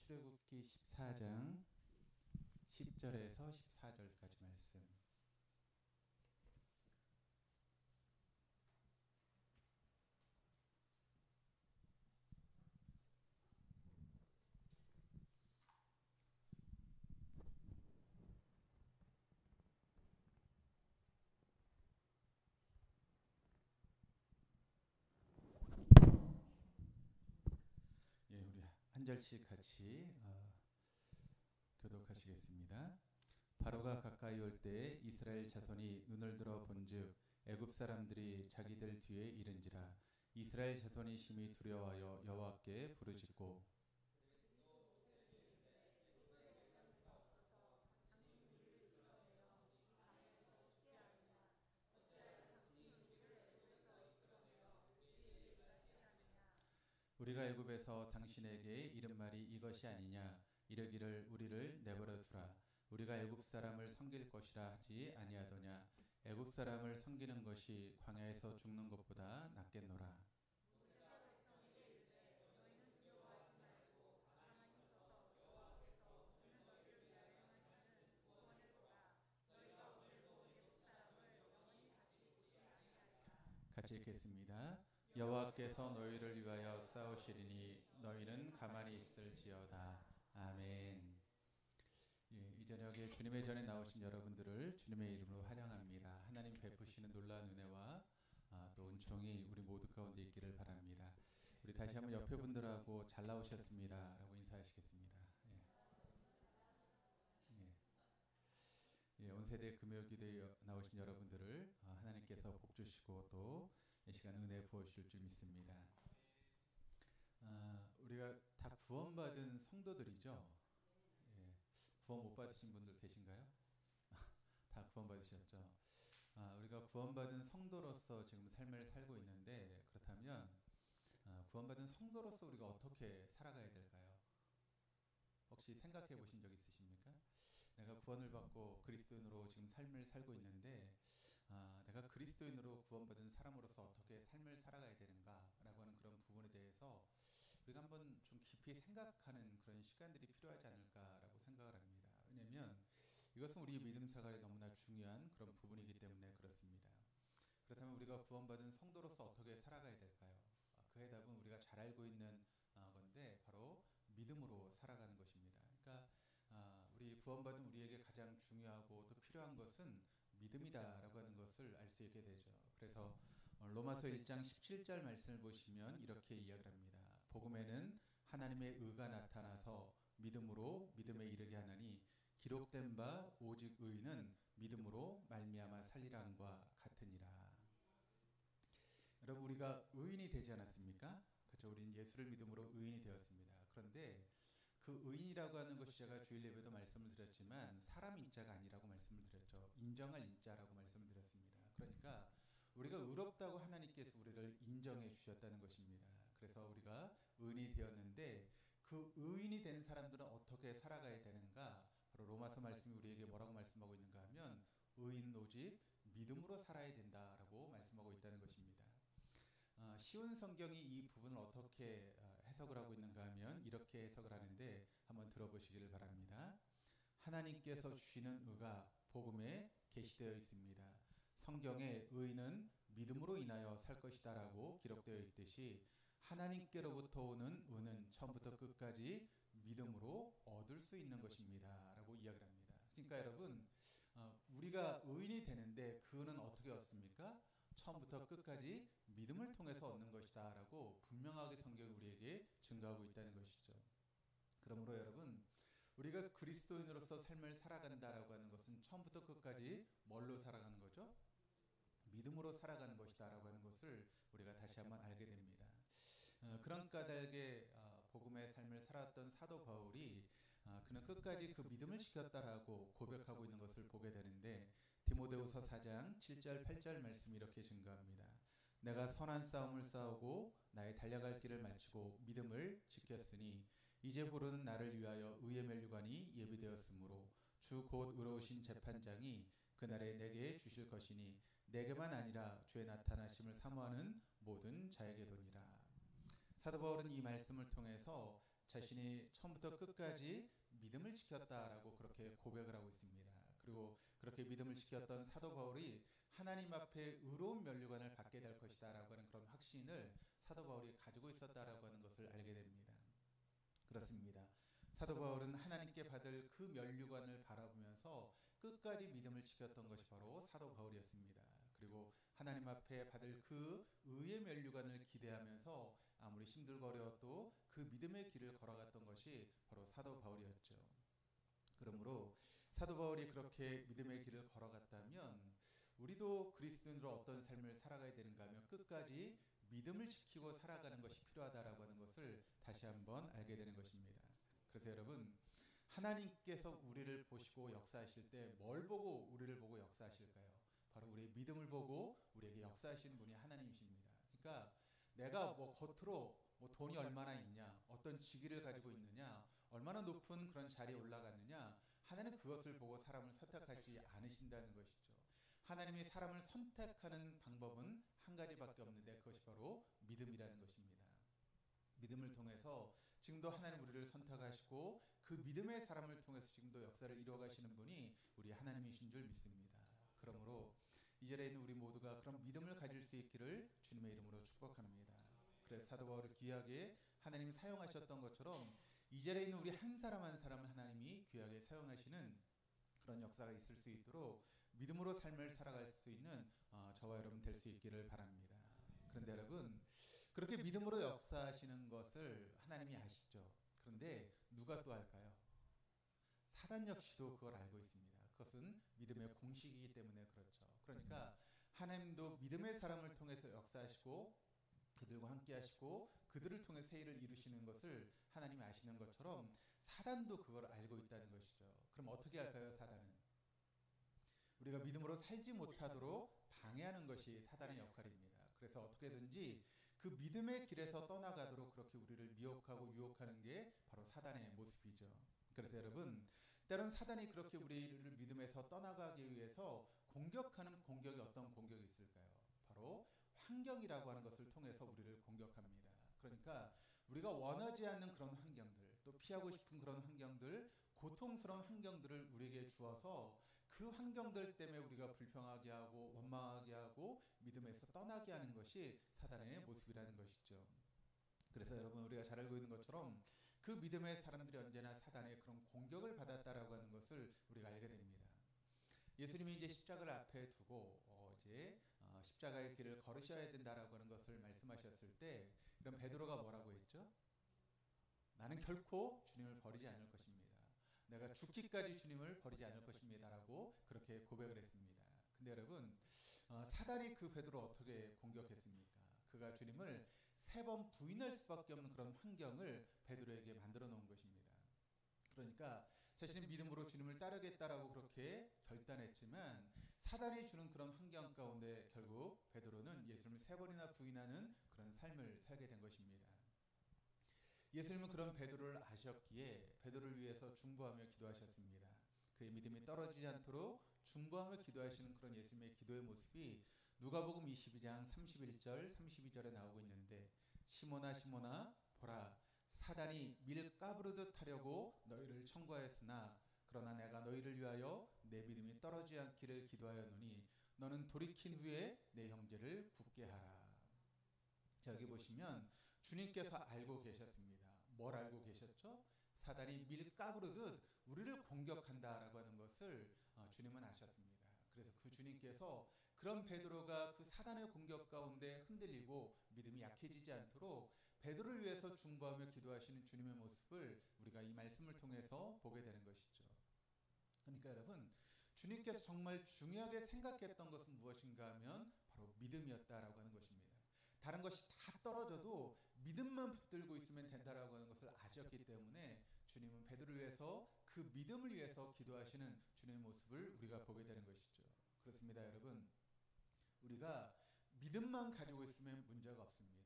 출애굽기 14장 10절에서 14절까지 말씀. 우리 한 절씩 같이 교독하시겠습니다. 바로가 가까이 올 때 이스라엘 자손이 눈을 들어 본즉 애굽 사람들이 자기들 뒤에 이른지라. 이스라엘 자손이 심히 두려워하여 여호와께 부르짖고 우리가 애굽에서 당신에게 이른 말이 이것이 아니냐. 이르기를 우리를 내버려 두라. 우리가 애굽 사람을 섬길 것이라 하지 아니하더냐. 애굽 사람을 섬기는 것이 광야에서 죽는 것보다 낫겠노라. 같이 읽겠습니다. 여호와께서 너희를 위하여 싸우시리니 너희는 가만히 있을지어다. 아멘. 이 저녁에 주님의 전에 나오신 여러분들을 주님의 이름으로 환영합니다. 하나님 베푸시는 놀라운 은혜와 또 은총이 우리 모두 가운데 있기를 바랍니다. 우리 다시 한번 옆에 분들하고 잘 나오셨습니다 라고 인사하시겠습니다. 온 세대 금요기도에 나오신 여러분들을 하나님께서 복 주시고 또 이 시간 은혜 부어주실 줄 믿습니다. 우리가 다 구원받은 성도들이죠. 구원 못 받으신 분들 계신가요? 다 구원받으셨죠. 우리가 구원받은 성도로서 지금 삶을 살고 있는데, 그렇다면 구원받은 성도로서 우리가 어떻게 살아가야 될까요? 혹시 생각해 보신 적 있으십니까? 내가 구원을 받고 그리스도인으로 지금 삶을 살고 있는데 내가 그리스도인으로 구원받은 사람으로서 어떻게 삶을 살아가야 되는가라고 하는 그런 부분에 대해서 우리가 한번 좀 깊이 생각하는 그런 시간들이 필요하지 않을까라고 생각을 합니다. 왜냐하면 이것은 우리 믿음 생활에 너무나 중요한 그런 부분이기 때문에 그렇습니다. 그렇다면 우리가 구원받은 성도로서 어떻게 살아가야 될까요? 그 해답은 우리가 잘 알고 있는 건데 바로 믿음으로 살아가는 것입니다. 그러니까 우리 구원받은 우리에게 가장 중요하고 또 필요한 것은 믿음이다라고 하는 것을 알 수 있게 되죠. 그래서 로마서 1장 17절 말씀을 보시면 이렇게 이야기를 합니다. 복음에는 하나님의 의가 나타나서 믿음으로 믿음에 이르게 하나니 기록된 바 오직 의인은 믿음으로 말미암아 살리라함과 같으니라. 여러분, 우리가 의인이 되지 않았습니까? 그렇죠. 우리는 예수를 믿음으로 의인이 되었습니다. 그런데 그 의인이라고 하는 것이 제가 주일 예배도 말씀을 드렸지만 사람 인자가 아니라고 말씀을 드렸죠. 인정할 인자라고 말씀을 드렸습니다. 그러니까 우리가 의롭다고 하나님께서 우리를 인정해 주셨다는 것입니다. 그래서 우리가 의인이 되었는데 그 의인이 되는 사람들은 어떻게 살아가야 되는가? 바로 로마서 말씀이 우리에게 뭐라고 말씀하고 있는가 하면 의인은 오직 믿음으로 살아야 된다라고 말씀하고 있다는 것입니다. 쉬운 성경이 이 부분을 어떻게 해석을 하고 있는가 하면 이렇게 해석을 하는데 한번 들어보시기를 바랍니다. 하나님께서 주시는 의가 복음에 계시되어 있습니다. 성경에 의인은 믿음으로 인하여 살 것이다 라고 기록되어 있듯이 하나님께로부터 오는 의는 처음부터 끝까지 믿음으로 얻을 수 있는 것입니다 라고 이야기를 합니다. 그러니까 여러분, 우리가 의인이 되는데 그 의는 어떻게 얻습니까? 처음부터 끝까지 믿음을 통해서 얻는 것이다 라고 분명하게 성경이 우리에게 증거하고 있다는 것이죠. 그러므로 여러분, 우리가 그리스도인으로서 삶을 살아간다라고 하는 것은 처음부터 끝까지 뭘로 살아가는 거죠? 믿음으로 살아가는 것이다 라고 하는 것을 우리가 다시 한번 알게 됩니다. 그런 까닭에 복음의 삶을 살았던 사도 바울이 그는 끝까지 그 믿음을 지켰다라고 고백하고 있는 것을 보게 되는데 디모데후서 4장 7절 8절 말씀이 이렇게 증거합니다. 내가 선한 싸움을 싸우고 나의 달려갈 길을 마치고 믿음을 지켰으니 이제 부르는 나를 위하여 의의 면류관이 예비되었으므로 주 곧 의로우신 재판장이 그날에 내게 주실 것이니 내게만 아니라 주의 나타나심을 사모하는 모든 자에게도니라. 사도 바울은 이 말씀을 통해서 자신이 처음부터 끝까지 믿음을 지켰다라고 그렇게 고백을 하고 있습니다. 그리고 그렇게 믿음을 지켰던 사도 바울이 하나님 앞에 의로운 면류관을 받게 될 것이다라고 하는 그런 확신을 사도 바울이 가지고 있었다라고 하는 것을 알게 됩니다. 그렇습니다. 사도 바울은 하나님께 받을 그 면류관을 바라보면서 끝까지 믿음을 지켰던 것이 바로 사도 바울이었습니다. 그리고 하나님 앞에 받을 그 의의 면류관을 기대하면서 아무리 힘들고 어려워도 그 믿음의 길을 걸어갔던 것이 바로 사도 바울이었죠. 그러므로 사도 바울이 그렇게 믿음의 길을 걸어갔다면 우리도 그리스도인으로 어떤 삶을 살아가야 되는가 하면 끝까지 믿음을 지키고 살아가는 것이 필요하다라고 하는 것을 다시 한번 알게 되는 것입니다. 그래서 여러분, 하나님께서 우리를 보시고 역사하실 때 뭘 보고 우리를 보고 역사하실까요? 바로 우리의 믿음을 보고 우리에게 역사하시는 분이 하나님이십니다. 그러니까 내가 뭐 겉으로 뭐 돈이 얼마나 있냐, 어떤 직위를 가지고 있느냐, 얼마나 높은 그런 자리에 올라갔느냐, 하나님은 그것을 보고 사람을 선택하지 않으신다는 것이죠. 하나님이 사람을 선택하는 방법은 한 가지밖에 없는데 그것이 바로 믿음이라는 것입니다. 믿음을 통해서 지금도 하나님 우리를 선택하시고 그 믿음의 사람을 통해서 지금도 역사를 이루어가시는 분이 우리 하나님이신 줄 믿습니다. 그러므로 이 자리에 있는 우리 모두가 그런 믿음을 가질 수 있기를 주님의 이름으로 축복합니다. 그래서 사도 바울을 귀하게 하나님 사용하셨던 것처럼 이 자리에 있는 우리 한 사람 한 사람 하나님이 귀하게 사용하시는 그런 역사가 있을 수 있도록 믿음으로 삶을 살아갈 수 있는 저와 여러분 될 수 있기를 바랍니다. 그런데 여러분, 그렇게 믿음으로 역사하시는 것을 하나님이 아시죠. 그런데 누가 또 할까요? 사단 역시도 그걸 알고 있습니다. 그것은 믿음의 공식이기 때문에 그렇죠. 그러니까 하나님도 믿음의 사람을 통해서 역사하시고 그들과 함께 하시고 그들을 통해 새 일을 이루시는 것을 하나님이 아시는 것처럼 사단도 그걸 알고 있다는 것이죠. 그럼 어떻게 할까요, 사단은? 우리가 믿음으로 살지 못하도록 방해하는 것이 사단의 역할입니다. 그래서 어떻게든지 그 믿음의 길에서 떠나가도록 그렇게 우리를 미혹하고 유혹하는 게 바로 사단의 모습이죠. 그래서 여러분, 때론 사단이 그렇게 우리를 믿음에서 떠나가기 위해서 공격하는 공격이 어떤 공격이 있을까요? 바로 환경이라고 하는 것을 통해서 우리를 공격합니다. 그러니까 우리가 원하지 않는 그런 환경들, 또 피하고 싶은 그런 환경들, 고통스러운 환경들을 우리에게 주어서 그 환경들 때문에 우리가 불평하게 하고 원망하게 하고 믿음에서 떠나게 하는 것이 사단의 모습이라는 것이죠. 그래서 여러분, 우리가 잘 알고 있는 것처럼 그 믿음의 사람들이 언제나 사단의 그런 공격을 받았다라고 하는 것을 우리가 알게 됩니다. 예수님이 이제 십자가를 앞에 두고 십자가의 길을 걸으셔야 된다라고 하는 것을 말씀하셨을 때 그럼 베드로가 뭐라고 했죠? 나는 결코 주님을 버리지 않을 것입니다. 내가 죽기까지 주님을 버리지 않을 것입니다라고 그렇게 고백을 했습니다. 근데 여러분, 사단이 그 베드로 어떻게 공격했습니까? 그가 주님을 3번 부인할 수밖에 없는 그런 환경을 베드로에게 만들어 놓은 것입니다. 그러니까 자신의 믿음으로 주님을 따르겠다라고 그렇게 결단했지만 사단이 주는 그런 환경 가운데 결국 베드로는 예수님을 3번이나 부인하는 그런 삶을 살게 된 것입니다. 예수님은 그런 베드로를 아셨기에 베드로를 위해서 중보하며 기도하셨습니다. 그의 믿음이 떨어지지 않도록 중보하며 기도하시는 그런 예수님의 기도의 모습이 누가복음 22장 31절 32절에 나오고 있는데, 시몬아 시몬아 보라, 사단이 밀 까부르듯 하려고 너희를 청구하였으나 그러나 내가 너희를 위하여 내 믿음이 떨어지지 않기를 기도하였노니 너는 돌이킨 후에 내 형제를 굳게 하라. 자, 여기 보시면 주님께서 알고 계셨습니다. 뭘 알고 계셨죠? 사단이 밀 까부르듯 우리를 공격한다라고 하는 것을 주님은 아셨습니다. 그래서 그 주님께서 그런 베드로가 그 사단의 공격 가운데 흔들리고 믿음이 약해지지 않도록 베드로를 위해서 중보하며 기도하시는 주님의 모습을 우리가 이 말씀을 통해서 보게 되는 것이죠. 그러니까 여러분, 주님께서 정말 중요하게 생각했던 것은 무엇인가 하면 바로 믿음이었다라고 하는 것입니다. 다른 것이 다 떨어져도 믿음만 붙들고 있으면 된다라고 하는 것을 아셨기 때문에 주님은 베드로를 위해서 그 믿음을 위해서 기도하시는 주님의 모습을 우리가 보게 되는 것이죠. 그렇습니다, 여러분. 우리가 믿음만 가지고 있으면 문제가 없습니다.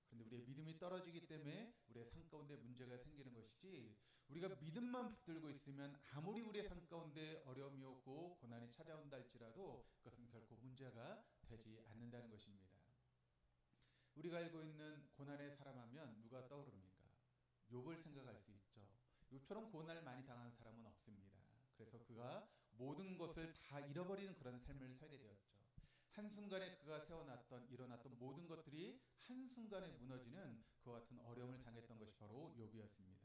그런데 우리의 믿음이 떨어지기 때문에 우리의 삶 가운데 문제가 생기는 것이지, 우리가 믿음만 붙들고 있으면 아무리 우리의 삶 가운데 어려움이 오고 고난이 찾아온다 할지라도 그것은 결코 문제가 되지 않는다는 것입니다. 우리가 알고 있는 고난의 사람 하면 누가 떠오릅니까? 욥을 생각할 수 있죠. 욥처럼 고난을 많이 당한 사람은 없습니다. 그래서 그가 모든 것을 다 잃어버리는 그런 삶을 살게 되었죠. 한순간에 그가 세워놨던 일어났던 모든 것들이 한순간에 무너지는 그와 같은 어려움을 당했던 것이 바로 욥이었습니다.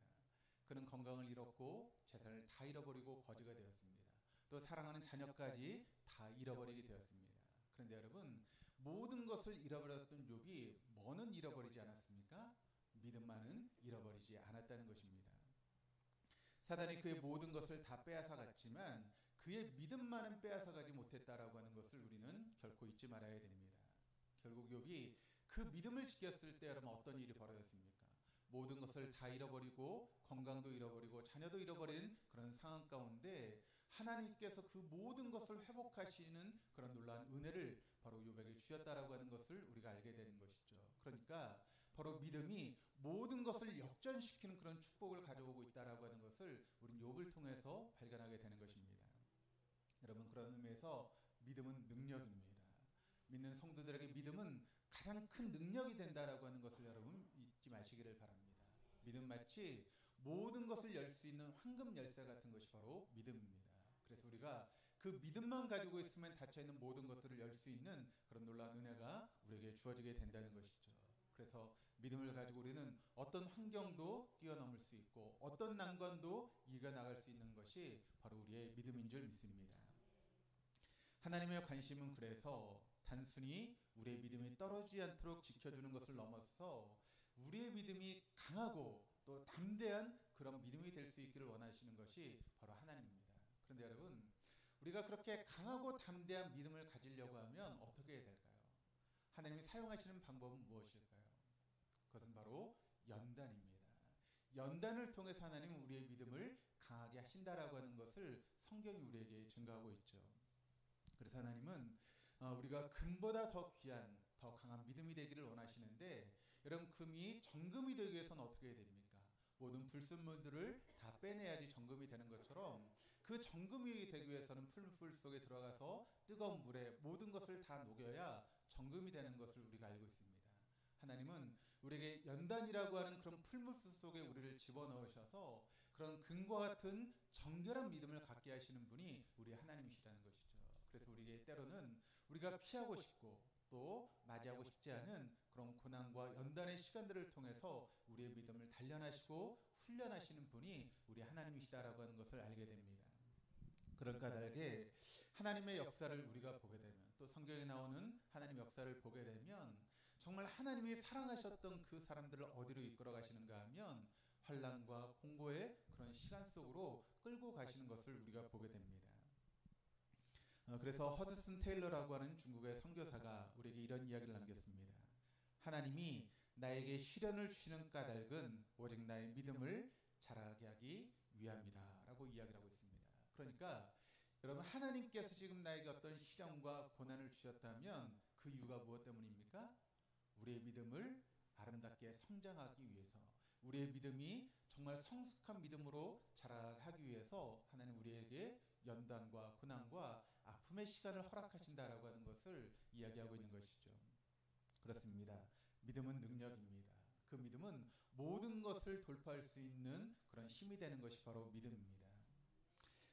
그는 건강을 잃었고 재산을 다 잃어버리고 거지가 되었습니다. 또 사랑하는 자녀까지 다 잃어버리게 되었습니다. 그런데 여러분, 모든 것을 잃어버렸던 욥이 뭐는 잃어버리지 않았습니까? 믿음만은 잃어버리지 않았다는 것입니다. 사단이 그의 모든 것을 다 빼앗아 갔지만 그의 믿음만은 빼앗아 가지 못했다라고 하는 것을 우리는 결코 잊지 말아야 됩니다. 결국 욥이 그 믿음을 지켰을 때 여러분 어떤 일이 벌어졌습니까? 모든 것을 다 잃어버리고 건강도 잃어버리고 자녀도 잃어버린 그런 상황 가운데 하나님께서 그 모든 것을 회복하시는 그런 놀라운 은혜를 바로 욥에게 주셨다라고 하는 것을 우리가 알게 되는 것이죠. 그러니까 바로 믿음이 모든 것을 역전시키는 그런 축복을 가져오고 있다라고 하는 것을 우리는 욥을 통해서 발견하게 되는 것입니다. 여러분, 그런 의미에서 믿음은 능력입니다. 믿는 성도들에게 믿음은 가장 큰 능력이 된다라고 하는 것을 여러분 잊지 마시기를 바랍니다. 믿음 마치 모든 것을 열 수 있는 황금 열쇠 같은 것이 바로 믿음입니다. 그래서 우리가 그 믿음만 가지고 있으면 닫혀있는 모든 것들을 열 수 있는 그런 놀라운 은혜가 우리에게 주어지게 된다는 것이죠. 그래서 믿음을 가지고 우리는 어떤 환경도 뛰어넘을 수 있고 어떤 난관도 이겨나갈 수 있는 것이 바로 우리의 믿음인 줄 믿습니다. 하나님의 관심은 그래서 단순히 우리의 믿음이 떨어지지 않도록 지켜주는 것을 넘어서 우리의 믿음이 강하고 또 담대한 그런 믿음이 될 수 있기를 원하시는 것이 바로 하나님입니다. 그런데 여러분, 우리가 그렇게 강하고 담대한 믿음을 가지려고 하면 어떻게 해야 될까요? 하나님이 사용하시는 방법은 무엇일까요? 그것은 바로 연단입니다. 연단을 통해서 하나님은 우리의 믿음을 강하게 하신다라고 하는 것을 성경이 우리에게 증거하고 있죠. 그래서 하나님은 우리가 금보다 더 귀한 더 강한 믿음이 되기를 원하시는데, 여러분, 금이 정금이 되기 위해서는 어떻게 해야 됩니까? 모든 불순물들을 다 빼내야지 정금이 되는 것처럼 그 정금이 되기 위해서는 풀물 속에 들어가서 뜨거운 물에 모든 것을 다 녹여야 정금이 되는 것을 우리가 알고 있습니다. 하나님은 우리에게 연단이라고 하는 그런 풀물 속에 우리를 집어넣으셔서 그런 금과 같은 정결한 믿음을 갖게 하시는 분이 우리 하나님이시라는 것이죠. 그래서 우리에게 때로는 우리가 피하고 싶고 또 맞이하고 싶지 않은 그런 고난과 연단의 시간들을 통해서 우리의 믿음을 단련하시고 훈련하시는 분이 우리 하나님이시다라고 하는 것을 알게 됩니다. 그런 까닭에 하나님의 역사를 우리가 보게 되면, 또 성경에 나오는 하나님의 역사를 보게 되면 정말 하나님이 사랑하셨던 그 사람들을 어디로 이끌어 가시는가 하면 환난과 공고의 그런 시간 속으로 끌고 가시는 것을 우리가 보게 됩니다. 그래서 허드슨 테일러라고 하는 중국의 선교사가 우리에게 이런 이야기를 남겼습니다. 하나님이 나에게 시련을 주시는 까닭은 오직 나의 믿음을 자라게 하기 위함이다 라고 이야기를 하고 있습니다. 그러니까 여러분, 하나님께서 지금 나에게 어떤 시련과 고난을 주셨다면 그 이유가 무엇 때문입니까? 우리의 믿음을 아름답게 성장하기 위해서, 우리의 믿음이 정말 성숙한 믿음으로 자라하기 위해서 하나님 우리에게 연단과 고난과 아픔의 시간을 허락하신다라고 하는 것을 이야기하고 있는 것이죠. 그렇습니다. 믿음은 능력입니다. 그 믿음은 모든 것을 돌파할 수 있는 그런 힘이 되는 것이 바로 믿음입니다.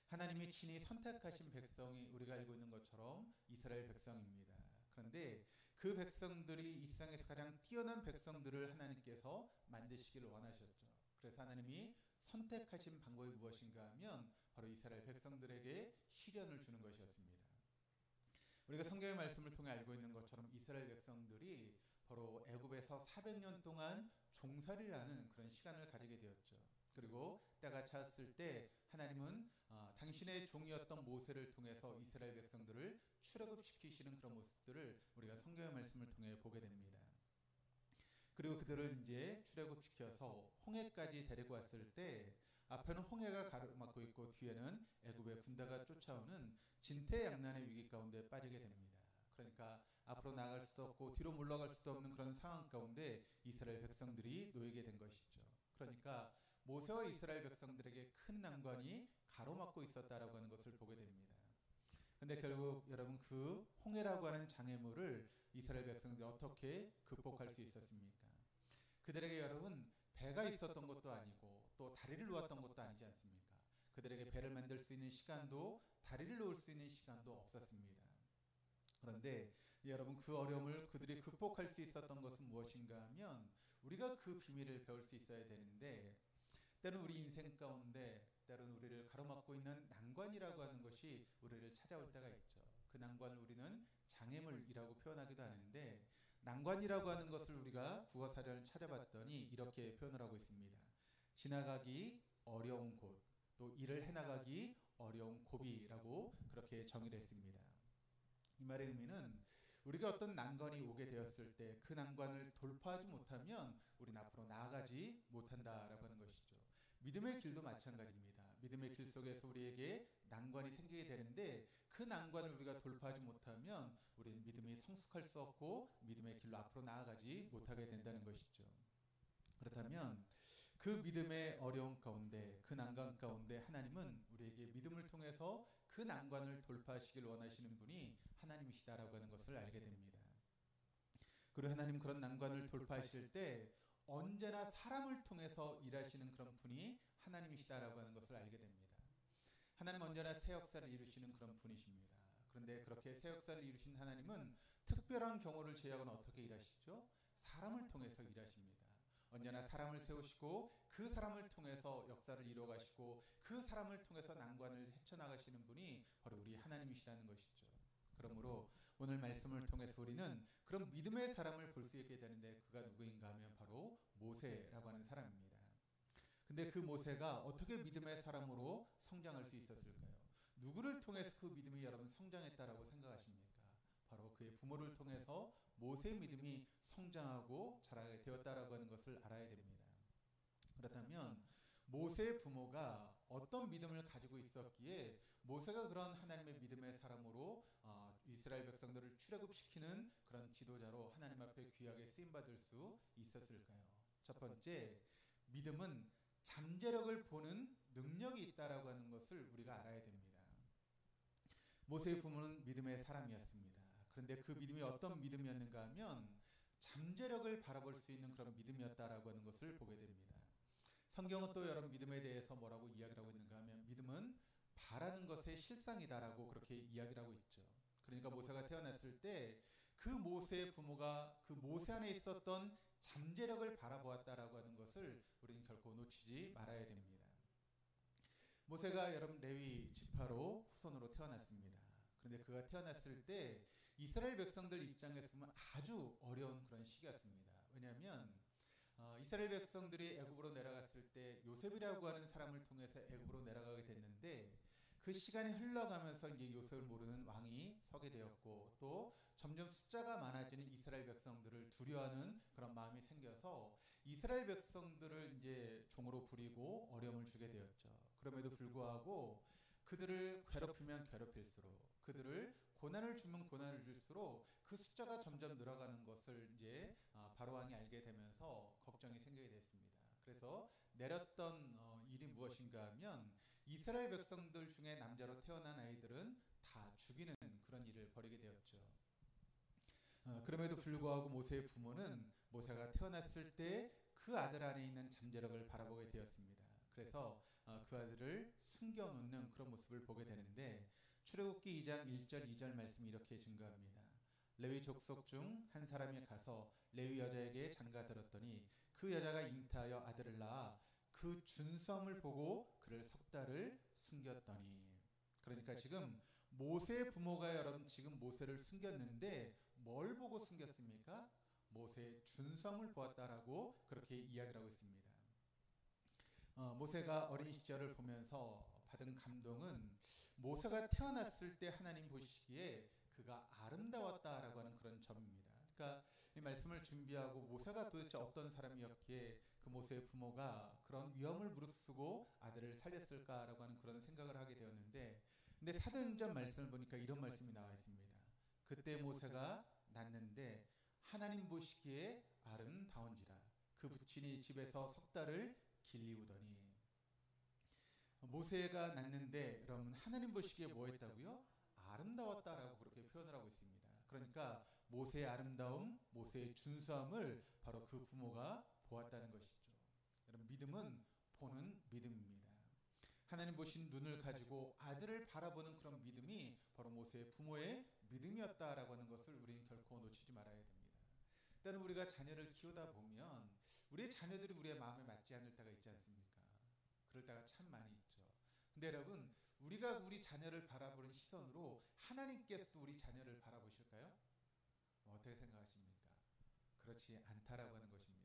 하나님이 친히 선택하신 백성이 우리가 알고 있는 것처럼 이스라엘 백성입니다. 그런데 그 백성들이 이 세상에서 가장 뛰어난 백성들을 하나님께서 만드시기를 원하셨죠. 그래서 하나님이 선택하신 방법이 무엇인가 하면 바로 이스라엘 백성들에게 시련을 주는 것이었습니다. 우리가 성경의 말씀을 통해 알고 있는 것처럼 이스라엘 백성들이 바로 애굽에서 400년 동안 종살이라는 그런 시간을 가지게 되었죠. 그리고 때가 찼을 때 하나님은 당신의 종이었던 모세를 통해서 이스라엘 백성들을 출애굽시키시는 그런 모습들을 우리가 성경의 말씀을 통해 보게 됩니다. 그리고 그들을 이제 출애굽시켜서 홍해까지 데리고 왔을 때 앞에는 홍해가 가로막고 있고 뒤에는 애굽의 군대가 쫓아오는 진퇴양난의 위기 가운데 빠지게 됩니다. 그러니까 앞으로 나아갈 수도 없고 뒤로 물러갈 수도 없는 그런 상황 가운데 이스라엘 백성들이 놓이게 된 것이죠. 그러니까 모세와 이스라엘 백성들에게 큰 난관이 가로막고 있었다라고 하는 것을 보게 됩니다. 근데 결국 여러분, 그 홍해라고 하는 장애물을 이스라엘 백성들이 어떻게 극복할 수 있었습니까? 그들에게 여러분 배가 있었던 것도 아니고 또 다리를 놓았던 것도 아니지 않습니까? 그들에게 배를 만들 수 있는 시간도 다리를 놓을 수 있는 시간도 없었습니다. 그런데 여러분, 그 어려움을 그들이 극복할 수 있었던 것은 무엇인가 하면 우리가 그 비밀을 배울 수 있어야 되는데, 때로는 우리 인생 가운데 때로는 우리를 가로막고 있는 난관이라고 하는 것이 우리를 찾아올 때가 있죠. 그 난관을 우리는 장애물이라고 표현하기도 하는데, 난관이라고 하는 것을 우리가 국어사전을 찾아봤더니 이렇게 표현을 하고 있습니다. 지나가기 어려운 곳, 또 일을 해나가기 어려운 고비라고 그렇게 정의를 했습니다. 이 말의 의미는 우리가 어떤 난관이 오게 되었을 때 그 난관을 돌파하지 못하면 우리는 앞으로 나아가지 못한다라고 하는 것이죠. 믿음의 길도 마찬가지입니다. 믿음의 길 속에서 우리에게 난관이 생기게 되는데 그 난관을 우리가 돌파하지 못하면 우리는 믿음이 성숙할 수 없고 믿음의 길로 앞으로 나아가지 못하게 된다는 것이죠. 그렇다면 그 믿음의 어려움 가운데, 그 난관 가운데 하나님은 우리에게 믿음을 통해서 그 난관을 돌파하시길 원하시는 분이 하나님이시다라고 하는 것을 알게 됩니다. 그리고 하나님 그런 난관을 돌파하실 때 언제나 사람을 통해서 일하시는 그런 분이 하나님이시다라고 하는 것을 알게 됩니다. 하나님은 언제나 새 역사를 이루시는 그런 분이십니다. 그런데 그렇게 새 역사를 이루신 하나님은 특별한 경우를 제외하고는 어떻게 일하시죠? 사람을 통해서 일하십니다. 언제나 사람을 세우시고 그 사람을 통해서 역사를 이루어가시고 그 사람을 통해서 난관을 헤쳐나가시는 분이 바로 우리 하나님이시라는 것이죠. 그러므로 오늘 말씀을 통해서 우리는 그런 믿음의 사람을 볼 수 있게 되는데, 그가 누구인가 하면 바로 모세라고 하는 사람입니다. 근데 그 모세가 어떻게 믿음의 사람으로 성장할 수 있었을까요? 누구를 통해서 그 믿음이 여러분 성장했다라고 생각하십니까? 바로 그의 부모를 통해서 모세의 믿음이 성장하고 자라게 되었다라고 하는 것을 알아야 됩니다. 그렇다면 모세의 부모가 어떤 믿음을 가지고 있었기에 모세가 그런 하나님의 믿음의 사람으로 이스라엘 백성들을 출애굽시키는 그런 지도자로 하나님 앞에 귀하게 쓰임받을 수 있었을까요? 첫 번째, 믿음은 잠재력을 보는 능력이 있다라고 하는 것을 우리가 알아야 됩니다. 모세의 부모는 믿음의 사람이었습니다. 그런데 그 믿음이 어떤 믿음이었는가 하면 잠재력을 바라볼 수 있는 그런 믿음이었다라고 하는 것을 보게 됩니다. 성경은 또 여러분 믿음에 대해서 뭐라고 이야기를 하고 있는가 하면 믿음은 바라는 것의 실상이다라고 그렇게 이야기를 하고 있죠. 그러니까 모세가 태어났을 때 그 모세의 부모가 그 모세 안에 있었던 잠재력을 바라보았다라고 하는 것을 우리는 결코 놓치지 말아야 됩니다. 모세가 여러분 레위 지파로 후손으로 태어났습니다. 그런데 그가 태어났을 때 이스라엘 백성들 입장에서 보면 아주 어려운 그런 시기였습니다. 왜냐하면 이스라엘 백성들이 애굽으로 내려갔을 때 요셉이라고 하는 사람을 통해서 애굽으로 내려가게 됐는데, 그 시간이 흘러가면서 이제 요셉을 모르는 왕이 서게 되었고, 또 점점 숫자가 많아지는 이스라엘 백성들을 두려워하는 그런 마음이 생겨서 이스라엘 백성들을 이제 종으로 부리고 어려움을 주게 되었죠. 그럼에도 불구하고 그들을 괴롭히면 괴롭힐수록, 그들을 고난을 주면 고난을 줄수록 그 숫자가 점점 늘어가는 것을 이제 바로 왕이 알게 되면서 걱정이 생기게 됐습니다. 그래서 내렸던 일이 무엇인가 하면 이스라엘 백성들 중에 남자로 태어난 아이들은 다 죽이는 그런 일을 벌이게 되었죠. 그럼에도 불구하고 모세의 부모는 모세가 태어났을 때 그 아들 안에 있는 잠재력을 바라보게 되었습니다. 그래서 그 아들을 숨겨놓는 그런 모습을 보게 되는데, 출애굽기 2장 1절 2절 말씀이 이렇게 증거합니다. 레위 족속 중 한 사람이 가서 레위 여자에게 장가들었더니 그 여자가 잉태하여 아들을 낳아 그 준수함을 보고 그를 석 달을 숨겼더니. 그러니까 지금 모세의 부모가 여러분 지금 모세를 숨겼는데 뭘 보고 숨겼습니까? 모세의 준수함을 보았다라고 그렇게 이야기를 하고 있습니다. 모세가 어린 시절을 보면서 받은 감동은 모세가 태어났을 때 하나님 보시기에 그가 아름다웠다라고 하는 그런 점입니다. 그러니까 이 말씀을 준비하고 모세가 도대체 어떤 사람이었기에 그 모세의 부모가 그런 위험을 무릅쓰고 아들을 살렸을까라고 하는 그런 생각을 하게 되었는데, 근데 사도행전 말씀을 보니까 이런 말씀이 나와 있습니다. 그때 모세가 낳는데 하나님 보시기에 아름다운지라 그 부친이 집에서 석 달을 길리우더니. 모세가 낳는데 여러분 하나님 보시기에 뭐 했다고요? 아름다웠다라고 그렇게 표현을 하고 있습니다. 그러니까 모세의 아름다움, 모세의 준수함을 바로 그 부모가 보았다는 것이죠. 여러분, 믿음은 보는 믿음입니다. 하나님 보신 눈을 가지고 아들을 바라보는 그런 믿음이 바로 모세의 부모의 믿음이었다라고 하는 것을 우리는 결코 놓치지 말아야 됩니다. 때는 우리가 자녀를 키우다 보면 우리의 자녀들이 우리의 마음에 맞지 않을 때가 있지 않습니까? 그럴 때가 참 많이 있죠. 근데 여러분, 우리가 우리 자녀를 바라보는 시선으로 하나님께서도 우리 자녀를 바라보실까요? 어떻게 생각하십니까? 그렇지 않다라고 하는 것입니다.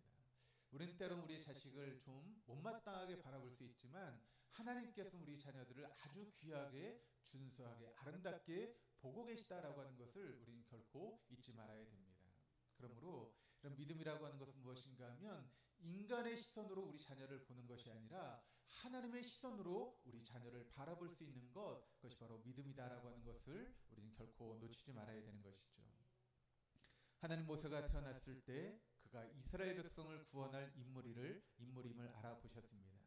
우리는 때론 우리 자식을 좀 못마땅하게 바라볼 수 있지만 하나님께서 우리 자녀들을 아주 귀하게, 준수하게, 아름답게 보고 계시다라고 하는 것을 우리는 결코 잊지 말아야 됩니다. 그러므로 이런 믿음이라고 하는 것은 무엇인가 하면 인간의 시선으로 우리 자녀를 보는 것이 아니라 하나님의 시선으로 우리 자녀를 바라볼 수 있는 것, 그것이 바로 믿음이다라고 하는 것을 우리는 결코 놓치지 말아야 되는 것이죠. 하나님 모세가 태어났을 때 그가 이스라엘 백성을 구원할 인물임을 알아보셨습니다.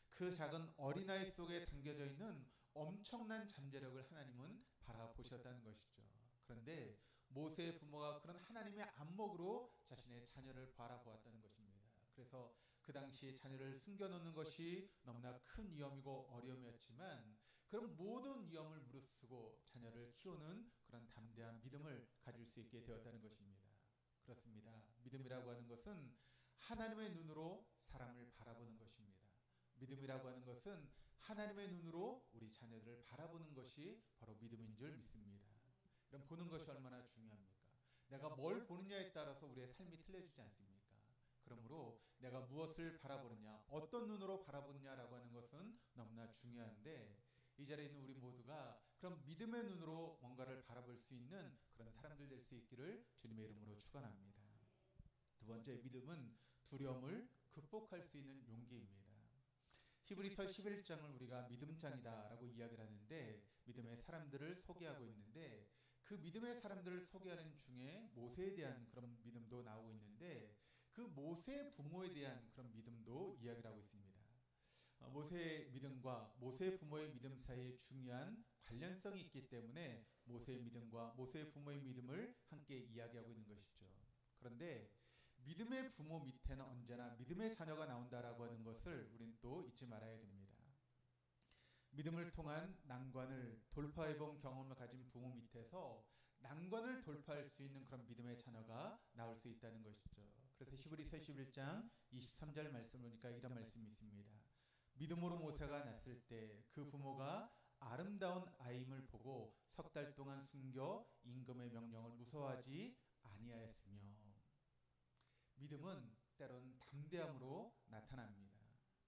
그 작은 어린아이 속에 담겨져 있는 엄청난 잠재력을 하나님은 바라보셨다는 것이죠. 그런데 모세의 부모가 그런 하나님의 안목으로 자신의 자녀를 바라보았다는 것입니다. 그래서 그 당시 자녀를 숨겨놓는 것이 너무나 큰 위험이고 어려움이었지만 그런 모든 위험을 무릅쓰고 자녀를 키우는 그런 담대한 믿음을 가질 수 있게 되었다는 것입니다. 그렇습니다. 믿음이라고 하는 것은 하나님의 눈으로 사람을 바라보는 것입니다. 믿음이라고 하는 것은 하나님의 눈으로 우리 자녀들을 바라보는 것이 바로 믿음인 줄 믿습니다. 이런 보는 것이 얼마나 중요합니까? 내가 뭘 보느냐에 따라서 우리의 삶이 틀려지지 않습니까? 그러므로 내가 무엇을 바라보느냐, 어떤 눈으로 바라보느냐라고 하는 것은 너무나 중요한데 이 자리에 있는 우리 모두가 그런 믿음의 눈으로 뭔가를 바라볼 수 있는 그런 사람들 될 수 있기를 주님의 이름으로 축원합니다. 두 번째, 믿음은 두려움을 극복할 수 있는 용기입니다. 히브리서 11장을 우리가 믿음장이다라고 이야기를 하는데 믿음의 사람들을 소개하고 있는데 그 믿음의 사람들을 소개하는 중에 모세에 대한 그런 믿음도 나오고 있는데 그 모세의 부모에 대한 그런 믿음도 이야기를 하고 있습니다. 모세의 믿음과 모세의 부모의 믿음 사이에 중요한 관련성이 있기 때문에 모세의 믿음과 모세의 부모의 믿음을 함께 이야기하고 있는 것이죠. 그런데 믿음의 부모 밑에는 언제나 믿음의 자녀가 나온다라고 하는 것을 우리는 또 잊지 말아야 됩니다. 믿음을 통한 난관을 돌파해본 경험을 가진 부모 밑에서 난관을 돌파할 수 있는 그런 믿음의 자녀가 나올 수 있다는 것이죠. 그래서 히브리서 11장 23절 말씀 보니까 이런 말씀이 있습니다. 믿음으로 모세가 났을 때 그 부모가 아름다운 아임을 보고 석 달 동안 숨겨 임금의 명령을 무서워하지 아니하였으며. 믿음은 때론 담대함으로 나타납니다.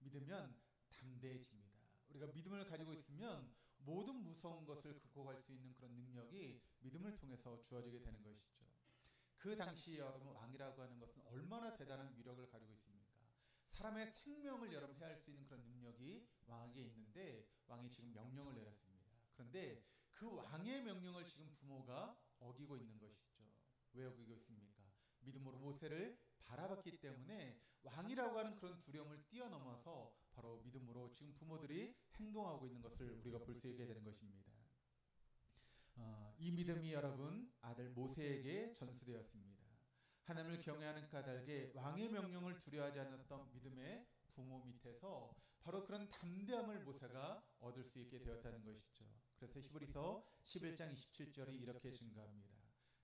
믿으면 담대해집니다. 우리가 믿음을 가지고 있으면 모든 무서운 것을 극복할 수 있는 그런 능력이 믿음을 통해서 주어지게 되는 것이죠. 그 당시 여러분 왕이라고 하는 것은 얼마나 대단한 위력을 가지고 있습니까? 사람의 생명을 여러분 해할 수 있는 그런 능력이 왕에게 있는데 왕이 지금 명령을 내렸습니다. 그런데 그 왕의 명령을 지금 부모가 어기고 있는 것이죠. 왜 어기고 있습니까? 믿음으로 모세를 바라봤기 때문에 왕이라고 하는 그런 두려움을 뛰어넘어서 바로 믿음으로 지금 부모들이 행동하고 있는 것을 우리가 볼 수 있게 되는 것입니다. 이 믿음이 여러분 아들 모세에게 전수되었습니다. 하나님을 경외하는 까닭에 왕의 명령을 두려워하지 않았던 믿음의 부모 밑에서 바로 그런 담대함을 모세가 얻을 수 있게 되었다는 것이죠. 그래서 히브리서 11장 27절이 이렇게 증가합니다.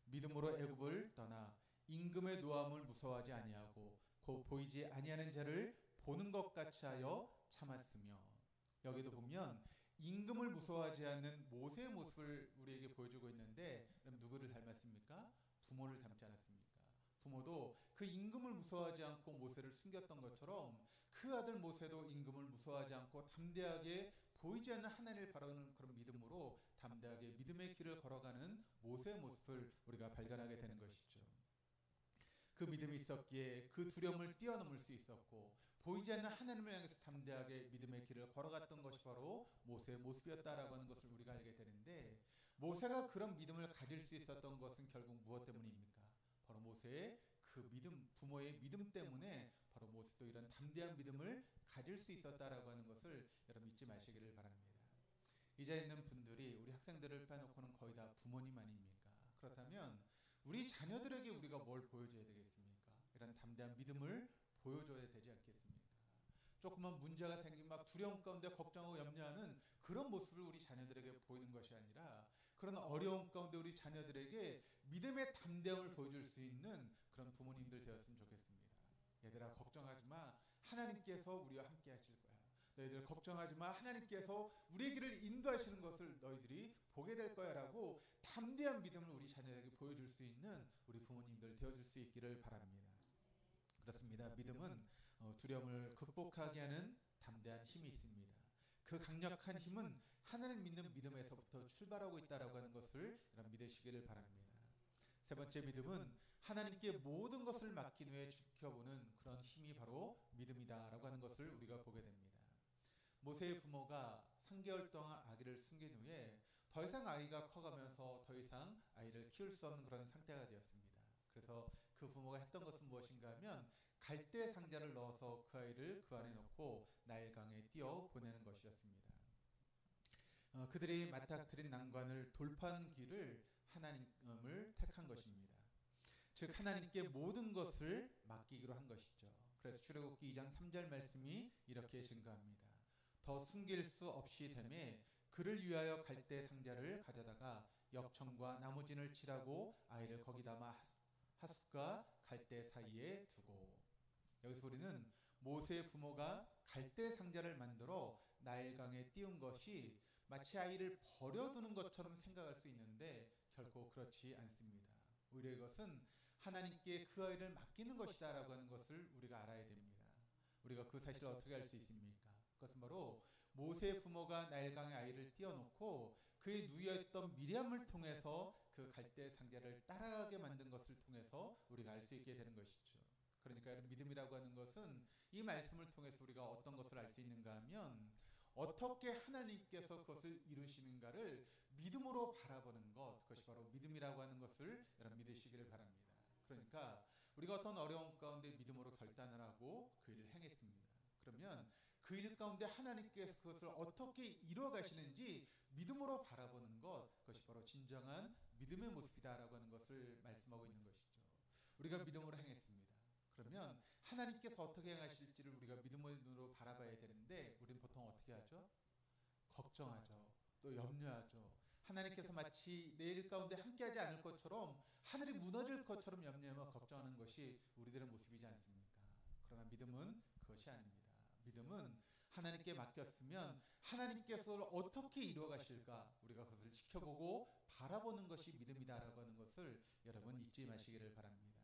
믿음으로 애굽을 떠나 임금의 노함을 무서워하지 아니하고 곧 보이지 아니하는 자를 보는 것 같이 하여 참았으며. 여기도 보면 임금을 무서워하지 않는 모세의 모습을 우리에게 보여주고 있는데 그럼 누구를 닮았습니까? 부모를 닮지 않았습니까? 부모도 그 임금을 무서워하지 않고 모세를 숨겼던 것처럼 그 아들 모세도 임금을 무서워하지 않고 담대하게 보이지 않는 하나님을 바라보는 그런 믿음으로 담대하게 믿음의 길을 걸어가는 모세의 모습을 우리가 발견하게 되는 것이죠. 그 믿음이 있었기에 그 두려움을 뛰어넘을 수 있었고 보이지 않는 하나님을 향해서 담대하게 믿음의 길을 걸어갔던 것이 바로 모세의 모습이었다라고 하는 것을 우리가 알게 되는데 모세가 그런 믿음을 가질 수 있었던 것은 결국 무엇 때문입니까? 바로 모세의 그 믿음, 부모의 믿음 때문에 바로 모세도 이런 담대한 믿음을 가질 수 있었다라고 하는 것을 여러분 잊지 마시기를 바랍니다. 이 자리에 있는 분들이 우리 학생들을 빼놓고는 거의 다 부모님 아닙니까? 그렇다면 우리 자녀들에게 우리가 뭘 보여줘야 되겠습니까? 이런 담대한 믿음을 보여줘야 되지 않겠습니까? 조금만 문제가 생기면 막 두려움 가운데 걱정하고 염려하는 그런 모습을 우리 자녀들에게 보이는 것이 아니라 그런 어려움 가운데 우리 자녀들에게 믿음의 담대함을 보여줄 수 있는 그런 부모님들 되었으면 좋겠습니다. 얘들아 걱정하지 마. 하나님께서 우리와 함께 하실 거야. 너희들 걱정하지 마. 하나님께서 우리의 길을 인도하시는 것을 너희들이 보게 될 거야 라고 담대한 믿음을 우리 자녀에게 보여줄 수 있는 우리 부모님들 되어줄 수 있기를 바랍니다. 그렇습니다. 믿음은 두려움을 극복하게 하는 담대한 힘이 있습니다. 그 강력한 힘은 하나님 믿는 믿음에서부터 출발하고 있다라고 하는 것을 여러분 믿으시기를 바랍니다. 세 번째 믿음은 하나님께 모든 것을 맡긴 후에 지켜보는 그런 힘이 바로 믿음이다라고 하는 것을 우리가 보게 됩니다. 모세의 부모가 3개월 동안 아기를 숨긴 후에 더 이상 아이가 커가면서 더 이상 아이를 키울 수 없는 그런 상태가 되었습니다. 그래서 그 부모가 했던 것은 무엇인가 하면 갈대 상자를 넣어서 그 아이를 그 안에 넣고 나일강에 띄어 보내는 것이었습니다. 그들이 맞닥뜨린 난관을 돌파하는 길을 하나님을 택한 것입니다. 즉 하나님께 모든 것을 맡기기로 한 것이죠. 그래서 출애굽기 2장 3절 말씀이 이렇게 증가합니다. 더 숨길 수 없이 되매 그를 위하여 갈대 상자를 가져다가 역청과 나무진을 칠하고 아이를 거기 담아 하숫과 갈대 사이에 두고. 여기서 우리는 모세의 부모가 갈대 상자를 만들어 나일강에 띄운 것이 마치 아이를 버려두는 것처럼 생각할 수 있는데 결코 그렇지 않습니다. 오히려 이것은 하나님께 그 아이를 맡기는 것이다 라고 하는 것을 우리가 알아야 됩니다. 우리가 그 사실을 어떻게 알 수 있습니까? 그것은 바로 모세의 부모가 나일강에 아이를 띄워놓고 그의 누이였던 미리암을 통해서 그 갈대 상자를 따라가게 만든 것을 통해서 우리가 알 수 있게 되는 것이죠. 그러니까 믿음이라고 하는 것은 이 말씀을 통해서 우리가 어떤 것을 알 수 있는가 하면 어떻게 하나님께서 그것을 이루시는가를 믿음으로 바라보는 것, 그것이 바로 믿음이라고 하는 것을 여러분 믿으시기를 바랍니다. 그러니까 우리가 어떤 어려움 가운데 믿음으로 결단을 하고 그 일을 행했습니다. 그러면 그 일 가운데 하나님께서 그것을 어떻게 이루어 가시는지 믿음으로 바라보는 것, 그것이 바로 진정한 믿음의 모습이다라고 하는 것을 말씀하고 있는 것이죠. 우리가 믿음으로 행했습니다. 그러면 하나님께서 어떻게 행하실지를 우리가 믿음의 눈으로 바라봐야 되는데 우리는 보통 어떻게 하죠? 걱정하죠. 또 염려하죠. 하나님께서 마치 내일 가운데 함께하지 않을 것처럼 하늘이 무너질 것처럼 염려하며 걱정하는 것이 우리들의 모습이지 않습니까? 그러나 믿음은 그것이 아닙니다. 믿음은 하나님께 맡겼으면 하나님께서 어떻게 이루어 가실까 우리가 그것을 지켜보고 바라보는 것이 믿음이다라고 하는 것을 여러분 잊지 마시기를 바랍니다.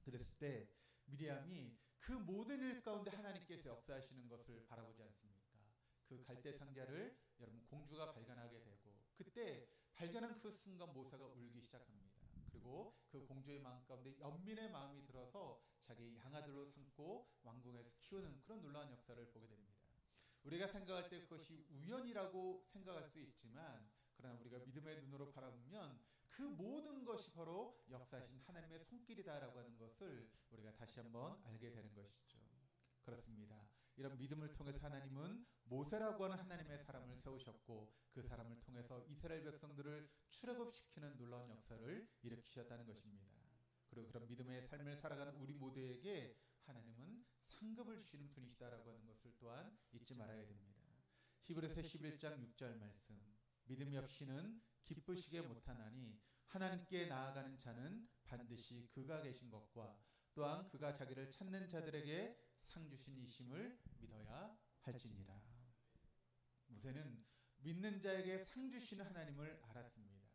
그랬을 때 미리암이 그 모든 일 가운데 하나님께서 역사하시는 것을 바라보지 않습니까? 그 갈대 상자를 여러분 공주가 발견하게 되고 그때 발견한 그 순간 모세가 울기 시작합니다. 그리고 그 공주의 마음 가운데 연민의 마음이 들어서 자기 양아들로 삼고 왕궁에서 키우는 그런 놀라운 역사를 보게 됩니다. 우리가 생각할 때 그것이 우연이라고 생각할 수 있지만 그러나 우리가 믿음의 눈으로 바라보면 그 모든 것이 바로 역사하신 하나님의 손길이다라고 하는 것을 우리가 다시 한번 알게 되는 것이죠. 그렇습니다. 이런 믿음을 통해서 하나님은 모세라고 하는 하나님의 사람을 세우셨고 그 사람을 통해서 이스라엘 백성들을 출애굽시키는 놀라운 역사를 일으키셨다는 것입니다. 그리고 그런 믿음의 삶을 살아가는 우리 모두에게 하나님은 상급을 주시는 분이시다라고 하는 것을 또한 잊지 말아야 됩니다. 히브리서 11장 6절 말씀 믿음이 없이는 기쁘시게 못하나니 하나님께 나아가는 자는 반드시 그가 계신 것과 또한 그가 자기를 찾는 자들에게 상 주신 이심을 믿어야 할지니라. 모세는 믿는 자에게 상 주시는 하나님을 알았습니다.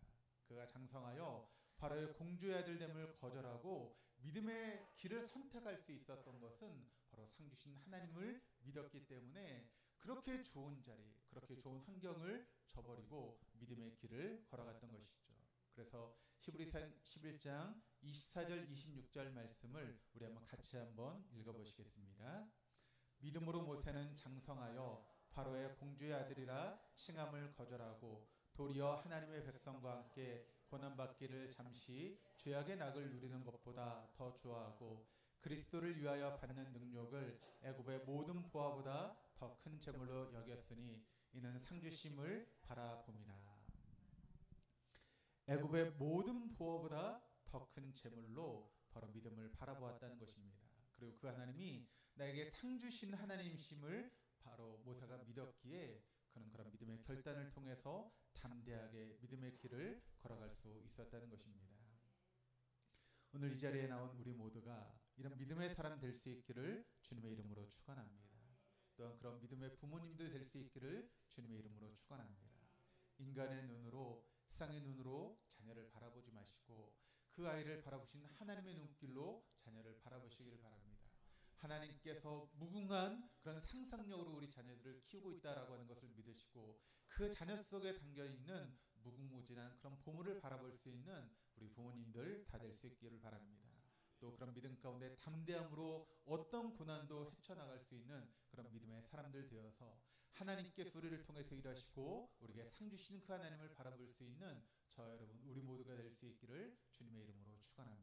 그가 장성하여 바로의 공주의 아들 됨을 거절하고 믿음의 길을 선택할 수 있었던 것은 바로 상 주신 하나님을 믿었기 때문에 그렇게 좋은 자리, 그렇게 좋은 환경을 저버리고 믿음의 길을 걸어갔던 것이죠. 그래서 히브리서 11장 24절 26절 말씀을 우리 한번 같이 한번 읽어보시겠습니다. 믿음으로 모세는 장성하여 바로의 공주의 아들이라 칭함을 거절하고 도리어 하나님의 백성과 함께 고난받기를 잠시 죄악의 낙을 누리는 것보다 더 좋아하고 그리스도를 위하여 받는 능력을 애굽의 모든 보화보다 더 큰 재물로 여겼으니 이는 상주심을 바라봄이라. 애굽의 모든 보화보다 더 큰 재물로 바로 믿음을 바라보았다는 것입니다. 그리고 그 하나님이 나에게 상 주신 하나님이심을 바로 모세가 믿었기에 그는 그런 믿음의 결단을 통해서 담대하게 믿음의 길을 걸어갈 수 있었다는 것입니다. 오늘 이 자리에 나온 우리 모두가 이런 믿음의 사람 될 수 있기를 주님의 이름으로 축원합니다. 또한 그런 믿음의 부모님들 될 수 있기를 주님의 이름으로 축원합니다. 인간의 눈으로, 세상의 눈으로 자녀를 바라보지 마시고 그 아이를 바라보신 하나님의 눈길로 자녀를 바라보시기를 바랍니다. 하나님께서 무궁한 그런 상상력으로 우리 자녀들을 키우고 있다라고 하는 것을 믿으시고 그 자녀 속에 담겨있는 무궁무진한 그런 보물을 바라볼 수 있는 우리 부모님들 다 될 수 있기를 바랍니다. 또 그런 믿음 가운데 담대함으로 어떤 고난도 헤쳐나갈 수 있는 그런 믿음의 사람들 되어서 하나님께서 우리를 통해서 일하시고 우리에게 상 주시는 그 하나님을 바라볼 수 있는 저 여러분 우리 모두가 될 수 있기를 주님의 이름으로 축원합니다.